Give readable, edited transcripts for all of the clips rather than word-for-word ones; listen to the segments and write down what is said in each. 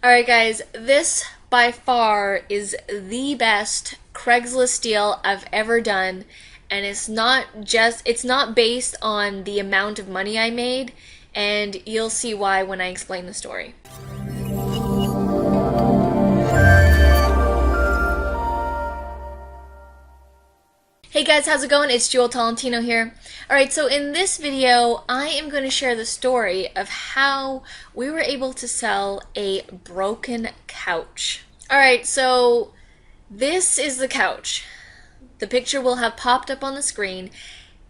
Alright guys, this by far is the best Craigslist deal I've ever done, and it's not based on the amount of money I made, and you'll see why when I explain the story. Hey guys, how's it going? It's Jewel Tolentino here. Alright, so in this video, I am going to share the story of how we were able to sell a broken couch. Alright, so this is the couch. The picture will have popped up on the screen.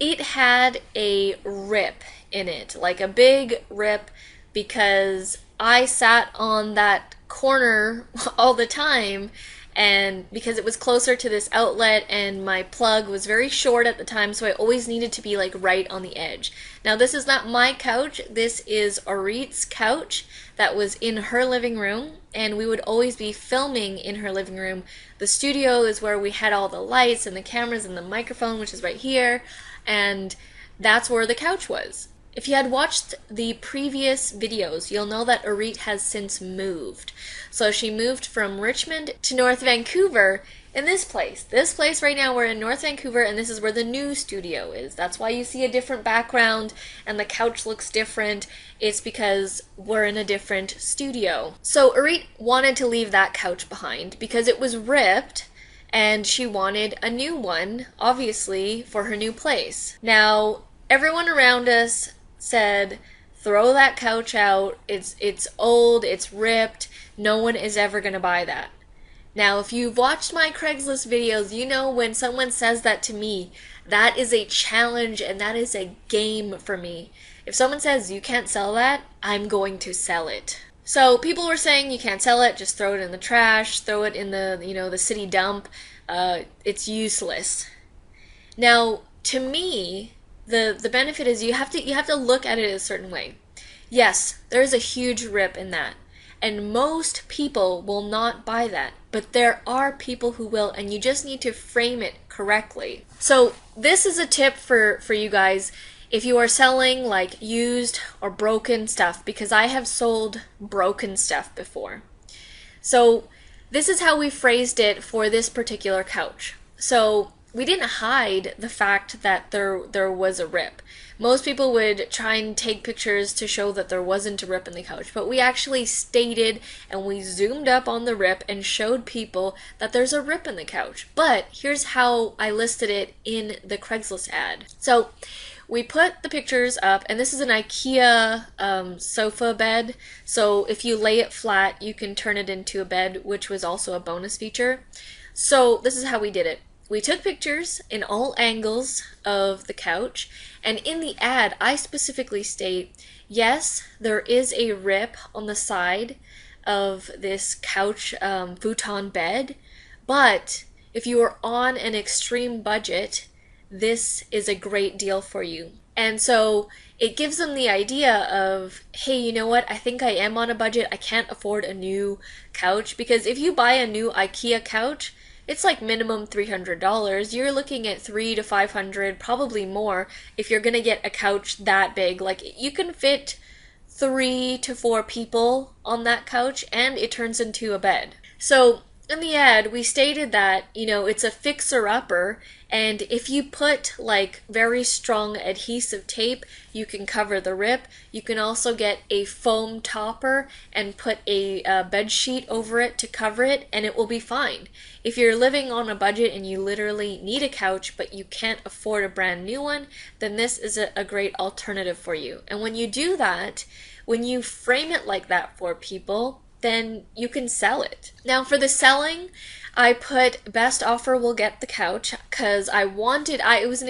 It had a rip in it, like a big rip, because I sat on that corner all the time, and because it was closer to this outlet and my plug was very short at the time, so I always needed to be like right on the edge. Now this is not my couch, this is Orit's couch that was in her living room, and we would always be filming in her living room. The studio is where we had all the lights and the cameras and the microphone, which is right here, and that's where the couch was. If you had watched the previous videos, you'll know that Orit has since moved. So she moved from Richmond to North Vancouver in this place. This place right now, we're in North Vancouver, and this is where the new studio is. That's why you see a different background and the couch looks different. It's because we're in a different studio. So Orit wanted to leave that couch behind because it was ripped, and she wanted a new one, obviously, for her new place. Now, everyone around us said, throw that couch out, it's old, it's ripped, no one is ever gonna buy that. Now, if you've watched my Craigslist videos, you know when someone says that to me, that is a challenge and that is a game for me. If someone says you can't sell that, I'm going to sell it. So people were saying you can't sell it, just throw it in the trash, throw it in the, the city dump, it's useless. Now, to me, the benefit is you have to look at it a certain way. Yes, there's a huge rip in that, and most people will not buy that, but there are people who will, and you just need to frame it correctly. So this is a tip for you guys if you are selling like used or broken stuff, because I have sold broken stuff before. So this is how we phrased it for this particular couch. So we didn't hide the fact that there was a rip. Most people would try and take pictures to show that there wasn't a rip in the couch, but we actually stated and we zoomed up on the rip and showed people that there's a rip in the couch. But here's how I listed it in the Craigslist ad. So we put the pictures up, and this is an IKEA sofa bed, so if you lay it flat, you can turn it into a bed, which was also a bonus feature. So this is how we did it. We took pictures in all angles of the couch, and in the ad, I specifically state, yes, there is a rip on the side of this couch futon bed, but if you are on an extreme budget, this is a great deal for you. And so it gives them the idea of, hey, you know what, I think I am on a budget, I can't afford a new couch, because if you buy a new IKEA couch, it's like minimum $300. You're looking at $300 to $500, probably more, if you're gonna get a couch that big. Like, you can fit 3 to 4 people on that couch, and it turns into a bed. So in the ad, we stated that, it's a fixer-upper, and if you put like very strong adhesive tape, you can cover the rip. You can also get a foam topper and put a bed sheet over it to cover it, and it will be fine. If you're living on a budget and you literally need a couch, but you can't afford a brand new one, then this is a great alternative for you. And when you do that, when you frame it like that for people, then you can sell it. Now for the selling, I put best offer will get the couch, because it was an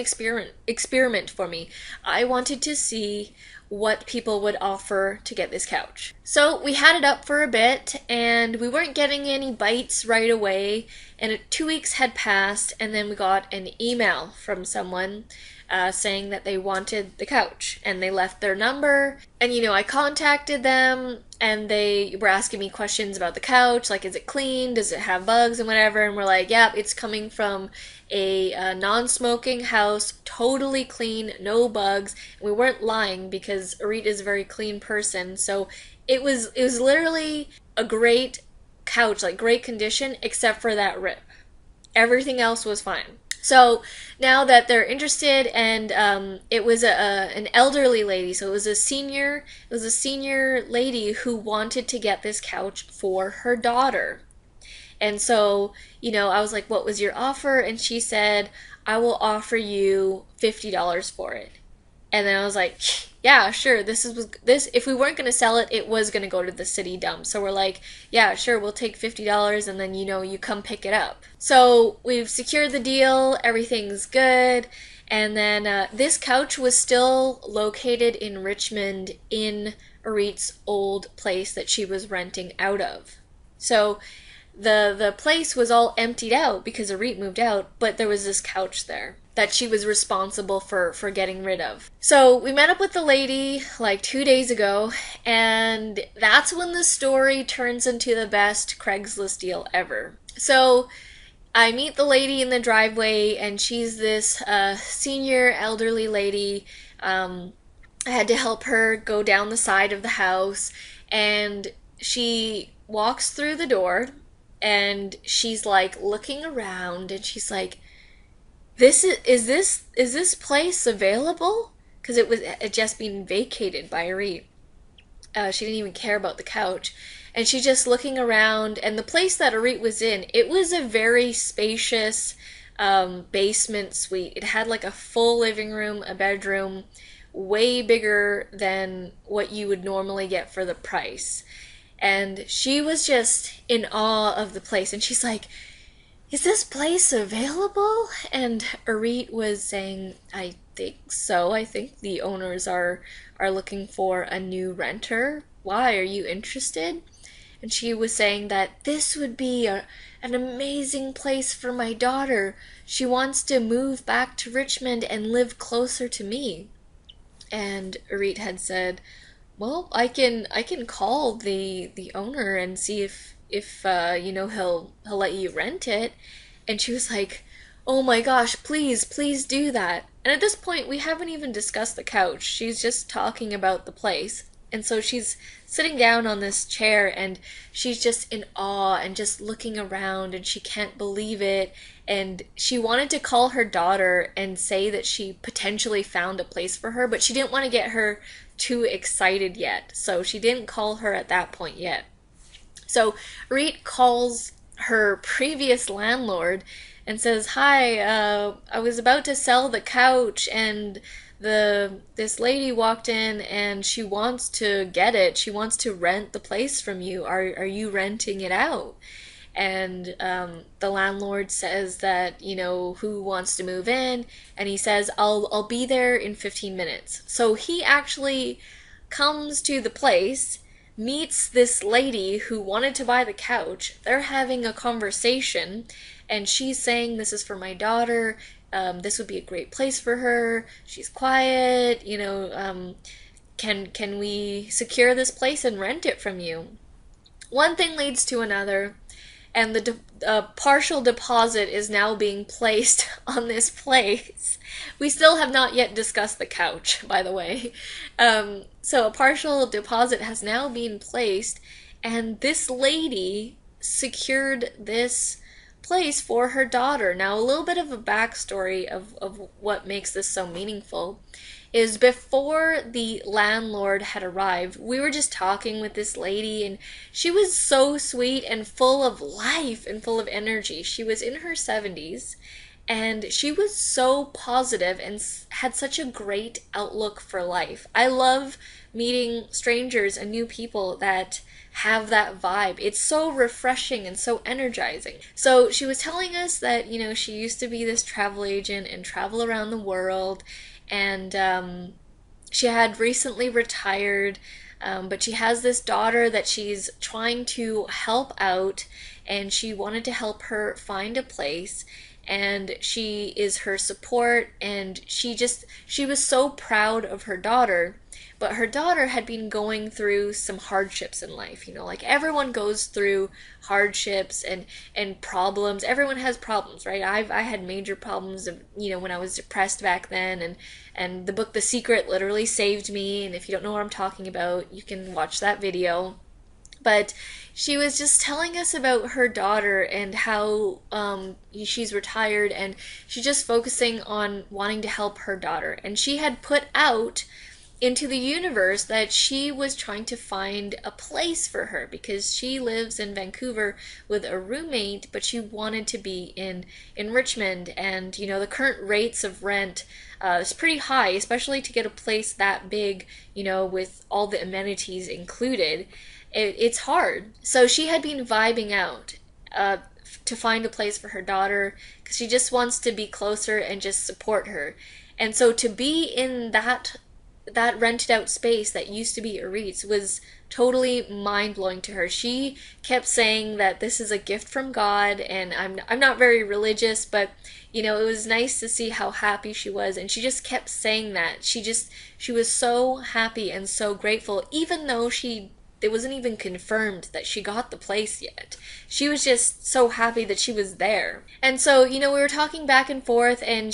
experiment for me. I wanted to see what people would offer to get this couch. So we had it up for a bit, and we weren't getting any bites right away, and 2 weeks had passed, and then we got an email from someone saying that they wanted the couch, and they left their number, and I contacted them, and they were asking me questions about the couch, like, is it clean, does it have bugs and whatever, and we're like, yep, it's coming from a non-smoking house, totally clean, no bugs. And we weren't lying, because Orit is a very clean person, so It was literally a great couch, like great condition, except for that rip. Everything else was fine. So now that they're interested, and it was an elderly lady, so it was a senior lady who wanted to get this couch for her daughter. And so, I was like, what was your offer? And she said, I will offer you $50 for it. And then I was like, yeah, sure. This. If we weren't going to sell it, it was going to go to the city dump. So we're like, yeah, sure. We'll take $50, and then you come pick it up. So we've secured the deal. Everything's good. And then this couch was still located in Richmond, in Arit's old place that she was renting out of. So the place was all emptied out because Arit moved out, but there was this couch there that she was responsible for getting rid of. So we met up with the lady like 2 days ago, and that's when the story turns into the best Craigslist deal ever. So I meet the lady in the driveway, and she's this senior elderly lady. I had to help her go down the side of the house, and she walks through the door, and she's like looking around, and she's like, is this place available? Because it had just been vacated by Arit. She didn't even care about the couch, and she's just looking around. And the place that Arit was in, it was a very spacious basement suite. It had like a full living room, a bedroom, way bigger than what you would normally get for the price. And she was just in awe of the place, and she's like, is this place available? And Arit was saying, I think so. I think the owners are looking for a new renter. Why? Are you interested? And she was saying that this would be an amazing place for my daughter. She wants to move back to Richmond and live closer to me. And Arit had said, well, I can call the owner and see if he'll let you rent it. And she was like, oh my gosh, please do that. And at this point, we haven't even discussed the couch. She's just talking about the place. And so she's sitting down on this chair, and she's just in awe and just looking around, and she can't believe it. And she wanted to call her daughter and say that she potentially found a place for her, but she didn't want to get her too excited yet. So she didn't call her at that point yet. So Arit calls her previous landlord and says, hi, I was about to sell the couch, and this lady walked in, and she wants to get it. She wants to rent the place from you. Are you renting it out? And the landlord says that, who wants to move in? And he says, I'll be there in 15 minutes. So he actually comes to the place, meets this lady who wanted to buy the couch. They're having a conversation, and she's saying, this is for my daughter. This would be a great place for her. She's quiet. Can we secure this place and rent it from you? One thing leads to another, and the partial deposit is now being placed on this place. We still have not yet discussed the couch, by the way. So a partial deposit has now been placed, and this lady secured this place for her daughter. Now, a little bit of a backstory of what makes this so meaningful is before the landlord had arrived, we were just talking with this lady, and she was so sweet and full of life and full of energy. She was in her 70s, and she was so positive and had such a great outlook for life. I love meeting strangers and new people that have that vibe. It's so refreshing and so energizing. So she was telling us that, she used to be this travel agent and travel around the world, and she had recently retired, but she has this daughter that she's trying to help out, and she wanted to help her find a place, and she is her support, and she was so proud of her daughter. but her daughter had been going through some hardships in life. You know, like everyone goes through hardships and problems. Everyone has problems, right? I had major problems of, you know, when I was depressed back then, and the book The Secret literally saved me. And if you don't know what I'm talking about, you can watch that video. But she was just telling us about her daughter and how she's retired, and she's just focusing on wanting to help her daughter. And she had put out into the universe that she was trying to find a place for her because she lives in Vancouver with a roommate, but she wanted to be in Richmond. And you know, the current rates of rent is pretty high, especially to get a place that big, you know, with all the amenities included. It's hard. So she had been vibing out to find a place for her daughter because she just wants to be closer and just support her. And so to be in that rented out space that used to be a REITs was totally mind blowing to her. She kept saying that this is a gift from God, and I'm not very religious, but you know, it was nice to see how happy she was, and she just kept saying that. She was so happy and so grateful, even though it wasn't even confirmed that she got the place yet. She was just so happy that she was there. And so, you know, we were talking back and forth, and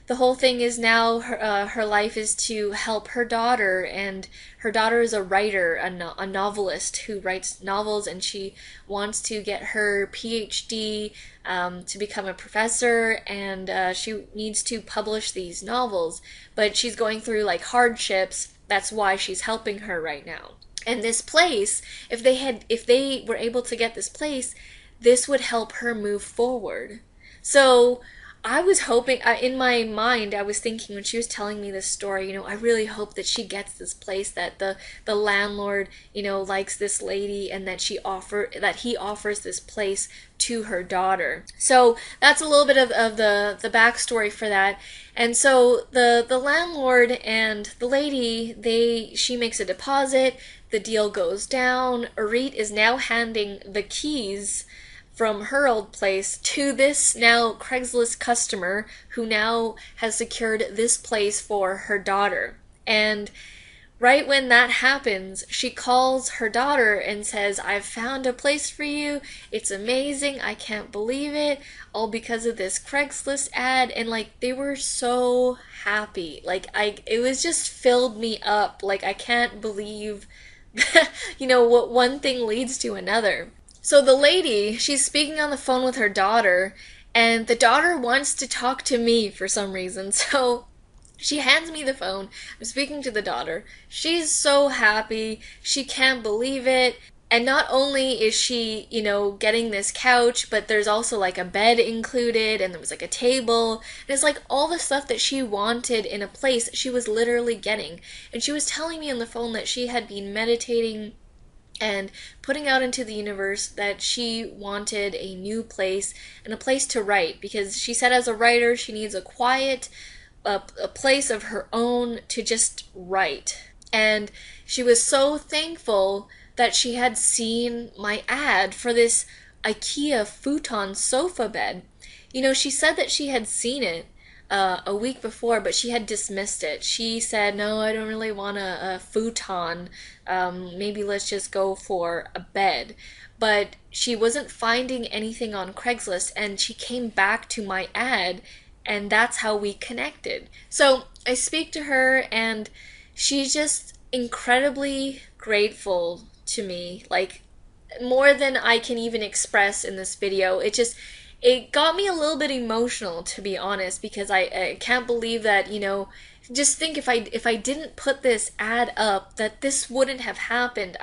the whole thing is now her life is to help her daughter, and her daughter is a writer, a novelist who writes novels, and she wants to get her PhD to become a professor, and she needs to publish these novels, but she's going through like hardships. That's why she's helping her right now. And this place, if they were able to get this place, this would help her move forward. So I was hoping, in my mind, I was thinking when she was telling me this story, you know, I really hope that she gets this place, that the landlord, you know, likes this lady, and that he offers this place to her daughter. So that's a little bit of the backstory for that. And so the landlord and the lady, she makes a deposit, the deal goes down. Arit is now handing the keys from her old place to this now Craigslist customer who now has secured this place for her daughter. And right when that happens, she calls her daughter and says, "I've found a place for you. It's amazing. I can't believe it. All because of this Craigslist ad." And like, they were so happy. Like, it was just filled me up. Like, I can't believe you know, what one thing leads to another. So the lady, she's speaking on the phone with her daughter, and the daughter wants to talk to me for some reason. So she hands me the phone. I'm speaking to the daughter. She's so happy. She can't believe it. And not only is she, you know, getting this couch, but there's also like a bed included, and there was like a table. And it's like all the stuff that she wanted in a place she was literally getting. And she was telling me on the phone that she had been meditating and putting out into the universe that she wanted a new place and a place to write, because she said as a writer she needs a quiet a place of her own to just write. And she was so thankful that she had seen my ad for this IKEA futon sofa bed. You know, she said that she had seen it a week before, but she had dismissed it. She said, "No, I don't really want a futon. Maybe let's just go for a bed." But she wasn't finding anything on Craigslist, and she came back to my ad, and that's how we connected. So I speak to her, and she's just incredibly grateful to me, like more than I can even express in this video. It got me a little bit emotional, to be honest, because I can't believe that, you know, just think if I didn't put this ad up, that this wouldn't have happened.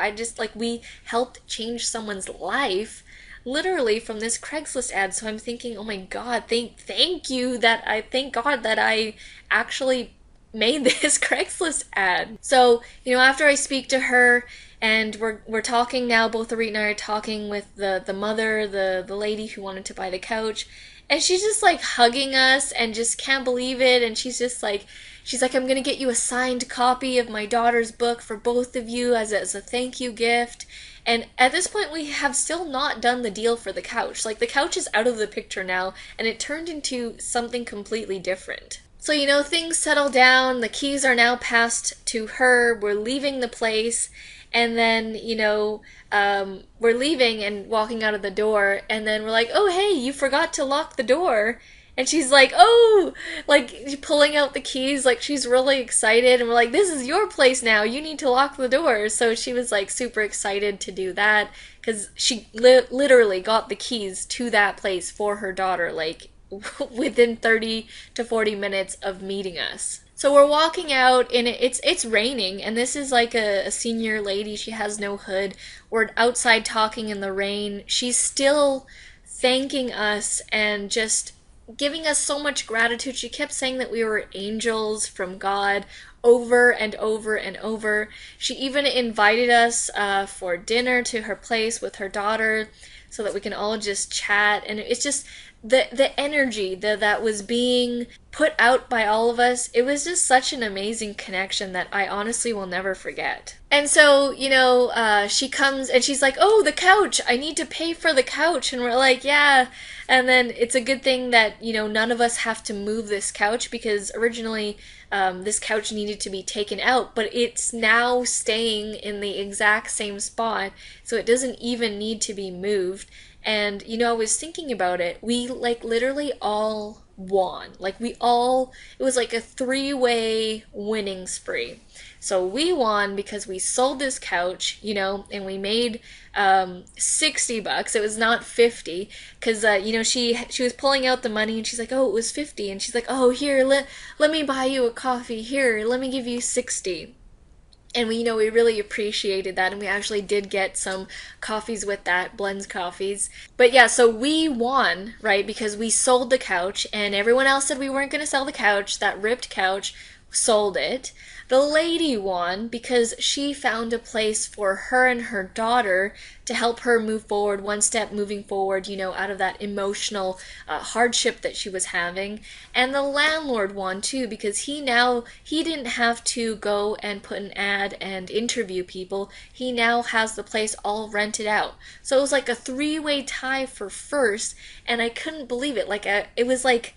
We helped change someone's life literally from this Craigslist ad. So I'm thinking, oh my God, thank God that I actually made this Craigslist ad. So, you know, after I speak to her, and we're talking now, both Arit and I are talking with the mother, the lady who wanted to buy the couch, and she's just like hugging us and just can't believe it. And she's like, "I'm gonna get you a signed copy of my daughter's book for both of you as a thank you gift." And at this point, we have still not done the deal for the couch. Like, the couch is out of the picture now, and it turned into something completely different. So, things settle down, the keys are now passed to her, we're leaving the place, and then, we're leaving and walking out of the door, and then we're like, oh, hey, you forgot to lock the door. And she's like, oh, like pulling out the keys, like she's really excited. And we're like, this is your place now. You need to lock the door. So she was like super excited to do that because she literally got the keys to that place for her daughter, like within 30 to 40 minutes of meeting us. So we're walking out and it's raining, and this is like a senior lady. She has no hood. We're outside talking in the rain. She's still thanking us and just giving us so much gratitude. She kept saying that we were angels from God over and over and over. She even invited us for dinner to her place with her daughter so that we can all just chat. And it's just the energy that was being put out by all of us. It was just such an amazing connection that I honestly will never forget. And so, she comes and she's like, oh, the couch, I need to pay for the couch. And we're like, yeah. And then it's a good thing that, none of us have to move this couch, because originally this couch needed to be taken out, but it's now staying in the exact same spot, so it doesn't even need to be moved. And, I was thinking about it. We, like, literally all won. Like, it was like a three-way winning spree. So we won because we sold this couch, and we made $60. It was not 50, because she was pulling out the money and she's like, oh, it was 50, and she's like, oh, here, let me buy you a coffee, here, let me give you 60. And we really appreciated that, and we actually did get some coffees with that, Blends coffees. But yeah, so we won, right, because we sold the couch, and everyone else said we weren't going to sell the couch, that ripped couch, sold it. The lady won because she found a place for her and her daughter to help her move forward, one step moving forward, out of that emotional hardship that she was having. And the landlord won too, because he didn't have to go and put an ad and interview people. He now has the place all rented out. So it was like a three-way tie for first, and I couldn't believe it. It was like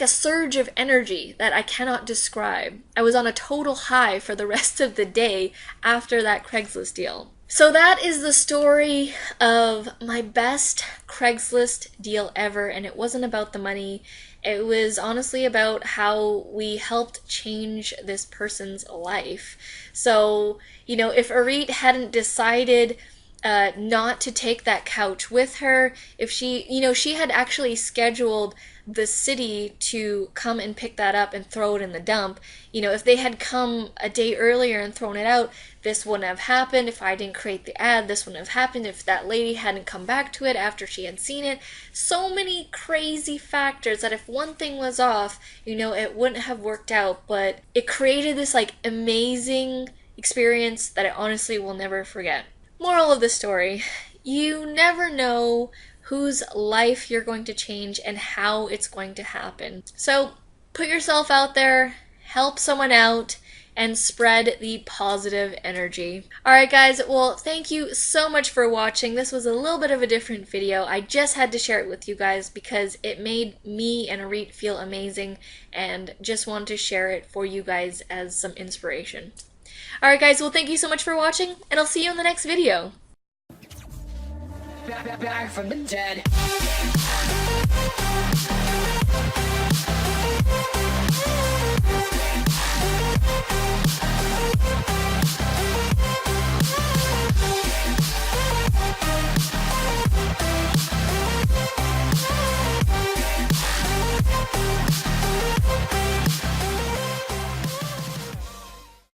a surge of energy that I cannot describe. I was on a total high for the rest of the day after that Craigslist deal. So that is the story of my best Craigslist deal ever, and it wasn't about the money. It was honestly about how we helped change this person's life. So, if Arit hadn't decided not to take that couch with her, if she had actually scheduled the city to come and pick that up and throw it in the dump. If they had come a day earlier and thrown it out, this wouldn't have happened. If I didn't create the ad, this wouldn't have happened. If that lady hadn't come back to it after she had seen it. So many crazy factors that if one thing was off, it wouldn't have worked out. But it created this amazing experience that I honestly will never forget. Moral of the story, you never know whose life you're going to change and how it's going to happen. So put yourself out there, help someone out, and spread the positive energy. Alright guys, well, thank you so much for watching. This was a little bit of a different video. I just had to share it with you guys because it made me and Arit feel amazing, and just wanted to share it for you guys as some inspiration. Alright guys, well, thank you so much for watching, and I'll see you in the next video. Back from the dead.